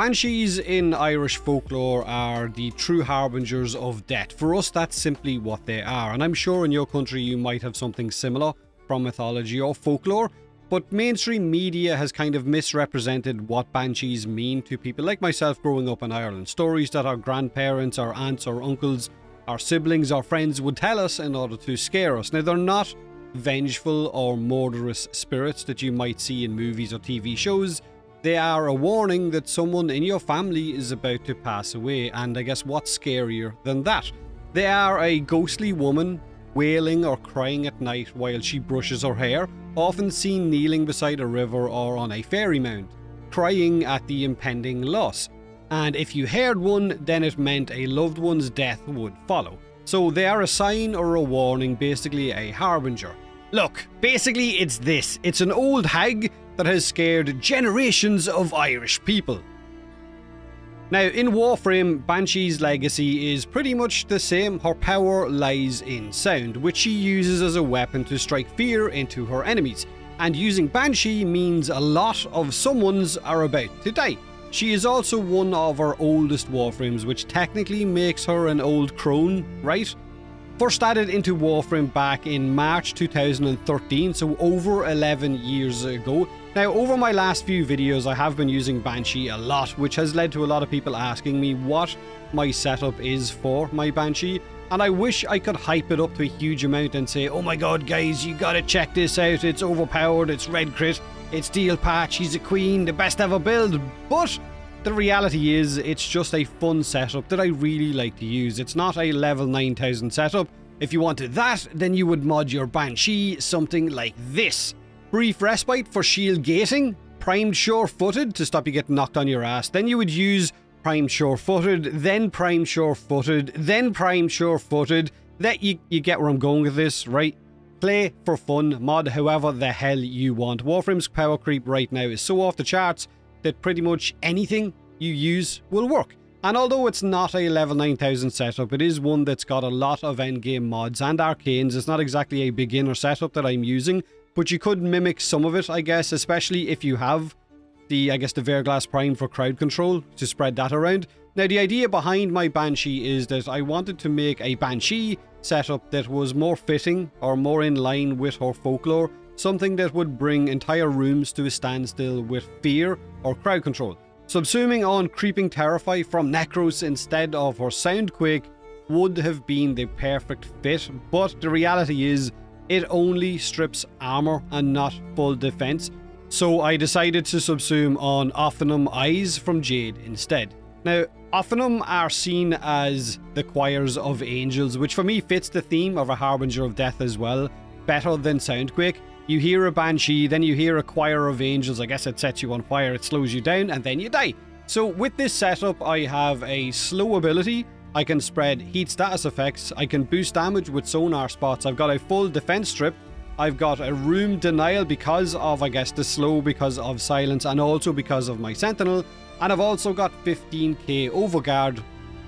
Banshees in Irish folklore are the true harbingers of death. For us, that's simply what they are, and I'm sure in your country you might have something similar from mythology or folklore, but mainstream media has kind of misrepresented what banshees mean to people like myself growing up in Ireland. Stories that our grandparents, our aunts, or uncles, our siblings, or friends would tell us in order to scare us. Now, they're not vengeful or murderous spirits that you might see in movies or TV shows. They are a warning that someone in your family is about to pass away, and I guess what's scarier than that? They are a ghostly woman wailing or crying at night while she brushes her hair, often seen kneeling beside a river or on a fairy mound, crying at the impending loss. And if you heard one, then it meant a loved one's death would follow. So they are a sign or a warning, basically a harbinger. Look, basically it's this. It's an old hag that has scared generations of Irish people. Now, in Warframe, Banshee's legacy is pretty much the same. Her power lies in sound, which she uses as a weapon to strike fear into her enemies. And using Banshee means a lot of someone's are about to die. She is also one of our oldest Warframes, which technically makes her an old crone, right? First added into Warframe back in March 2013, so over 11 years ago. Now, over my last few videos, I have been using Banshee a lot, which has led to a lot of people asking me what my setup is for my Banshee. And I wish I could hype it up to a huge amount and say, oh my god guys, you gotta check this out, it's overpowered, it's red crit, it's steel patch, she's a queen, the best ever build. But the reality is, it's just a fun setup that I really like to use. It's not a level 9000 setup. If you wanted that, then you would mod your Banshee something like this. Brief respite for shield gating, primed sure-footed to stop you getting knocked on your ass. Then you would use primed sure-footed, then primed sure-footed, then primed sure-footed. You get where I'm going with this, right? Play for fun, mod however the hell you want. Warframe's power creep right now is so off the charts that pretty much anything you use will work. And although it's not a level 9000 setup, it is one that's got a lot of endgame mods and arcanes. It's not exactly a beginner setup that I'm using, but you could mimic some of it, I guess, especially if you have the Verglass Prime for crowd control to spread that around. Now, the idea behind my Banshee is that I wanted to make a Banshee setup that was more fitting or more in line with her folklore, something that would bring entire rooms to a standstill with fear or crowd control. Subsuming on Creeping Terrify from Necros instead of her Soundquake would have been the perfect fit, but the reality is it only strips armor and not full defense, so I decided to subsume on Ophinum Eyes from Jade instead. Now, Ophinum are seen as the choirs of angels, which for me fits the theme of a Harbinger of Death as well, better than Soundquake. You hear a Banshee, then you hear a choir of angels. I guess it sets you on fire, it slows you down, and then you die. So with this setup, I have a slow ability. I can spread heat status effects. I can boost damage with sonar spots. I've got a full defense strip. I've got a room denial because of, I guess, the slow, because of silence, and also because of my sentinel. And I've also got 15k overguard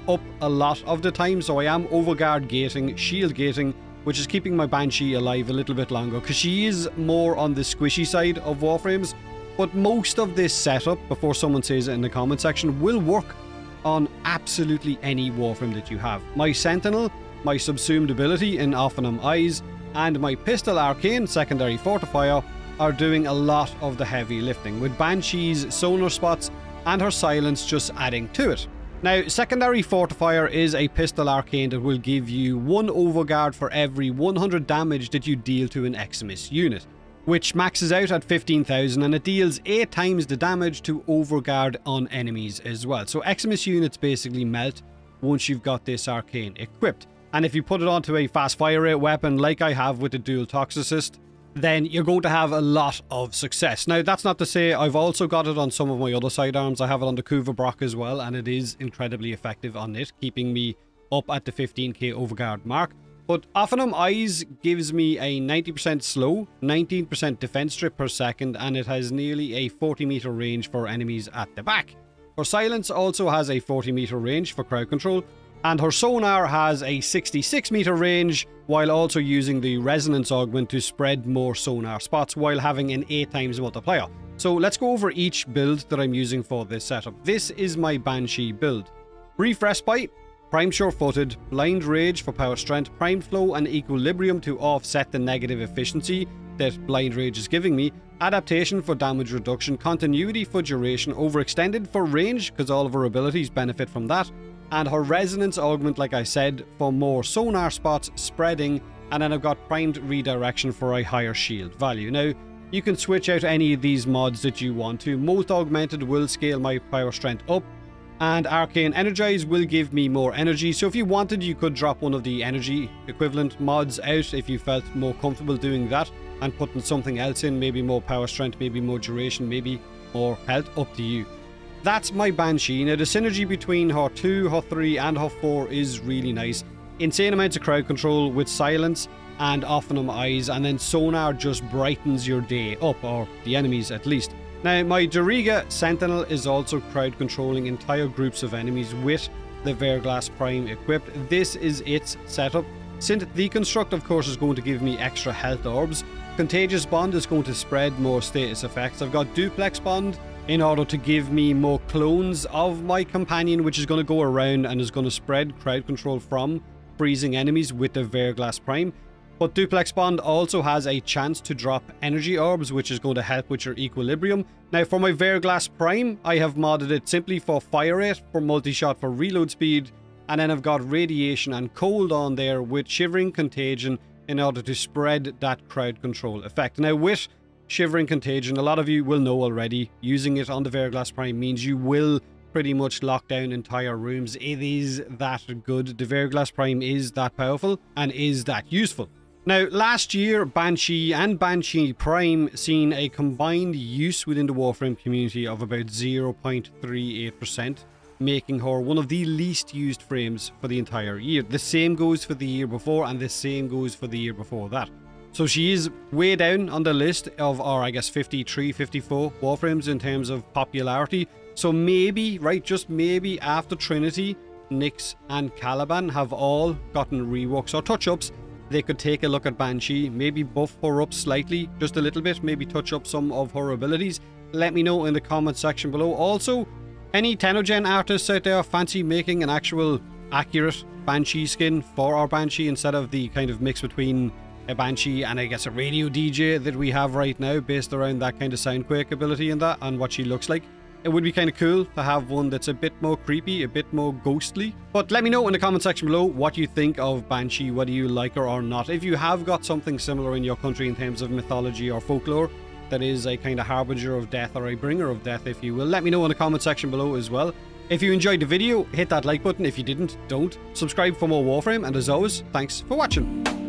up a lot of the time. So I am overguard gating, shield gating, which is keeping my Banshee alive a little bit longer, because she is more on the squishy side of Warframes. But most of this setup, before someone says it in the comment section, will work on absolutely any Warframe that you have. My Sentinel, my Subsumed ability in Ophinum Eyes, and my Pistol Arcane Secondary Fortifier are doing a lot of the heavy lifting, with Banshee's sonar spots and her silence just adding to it. Now, Secondary Fortifier is a pistol arcane that will give you 1 overguard for every 100 damage that you deal to an Eximus unit, which maxes out at 15,000, and it deals 8 times the damage to overguard on enemies as well. So Eximus units basically melt once you've got this arcane equipped. And if you put it onto a fast fire rate weapon like I have with the dual Toxicist, then you're going to have a lot of success. Now, that's not to say I've also got it on some of my other sidearms. I have it on the Kuva Brock as well, and it is incredibly effective on it, keeping me up at the 15k overguard mark. But Ophinum Eyes gives me a 90% slow, 19% defense strip per second, and it has nearly a 40 meter range for enemies at the back. Her silence also has a 40 meter range for crowd control, and her sonar has a 66 meter range, while also using the resonance augment to spread more sonar spots while having an 8 times multiplier. So let's go over each build that I'm using for this setup. This is my Banshee build. Brief Respite, Prime Sure-Footed, Blind Rage for power strength, Prime Flow and Equilibrium to offset the negative efficiency that Blind Rage is giving me, Adaptation for damage reduction, Continuity for duration, Overextended for range because all of her abilities benefit from that, and her Resonance Augment, like I said, for more sonar spots, spreading, and then I've got Primed Redirection for a higher shield value. Now, you can switch out any of these mods that you want to. Molt Augmented will scale my power strength up, and Arcane Energize will give me more energy. So if you wanted, you could drop one of the energy equivalent mods out if you felt more comfortable doing that, and putting something else in, maybe more power strength, maybe more duration, maybe more health, up to you. That's my Banshee. Now the synergy between her 2, her 3 and her 4 is really nice. Insane amounts of crowd control with silence and Ophinum Eyes, and then sonar just brightens your day up, or the enemies at least. Now my Doriga Sentinel is also crowd controlling entire groups of enemies with the Verglass Prime equipped. This is its setup. Synth Deconstruct of course is going to give me extra health orbs. Contagious Bond is going to spread more status effects. I've got Duplex Bond in order to give me more clones of my companion, which is going to go around and is going to spread crowd control from freezing enemies with the Verglass Prime. But Duplex Bond also has a chance to drop energy orbs, which is going to help with your equilibrium. Now for my Verglass Prime, I have modded it simply for fire rate, for multi-shot for reload speed, and then I've got radiation and cold on there with Shivering Contagion in order to spread that crowd control effect. Now with Shivering Contagion, a lot of you will know already, using it on the Verglass Prime means you will pretty much lock down entire rooms. It is that good. The Verglass Prime is that powerful and is that useful. Now last year, Banshee and Banshee Prime seen a combined use within the Warframe community of about 0.38%. making her one of the least used frames for the entire year. The same goes for the year before, and the same goes for the year before that. So she is way down on the list of our, I guess, 53, 54 Warframes in terms of popularity. So maybe, right, just maybe after Trinity, Nyx and Caliban have all gotten reworks or touch-ups, they could take a look at Banshee, maybe buff her up slightly, just a little bit, maybe touch up some of her abilities. Let me know in the comment section below. Also, any Tenogen artists out there fancy making an actual accurate Banshee skin for our Banshee instead of the kind of mix between a Banshee and I guess a radio DJ that we have right now based around that kind of soundquake ability and that and what she looks like? It would be kind of cool to have one that's a bit more creepy, a bit more ghostly. But let me know in the comment section below what you think of Banshee, whether you like her or not. If you have got something similar in your country in terms of mythology or folklore, that is a kind of Harbinger of Death or a Bringer of Death, if you will, let me know in the comment section below as well. If you enjoyed the video, hit that like button. If you didn't, don't. Subscribe for more Warframe, and as always, thanks for watching.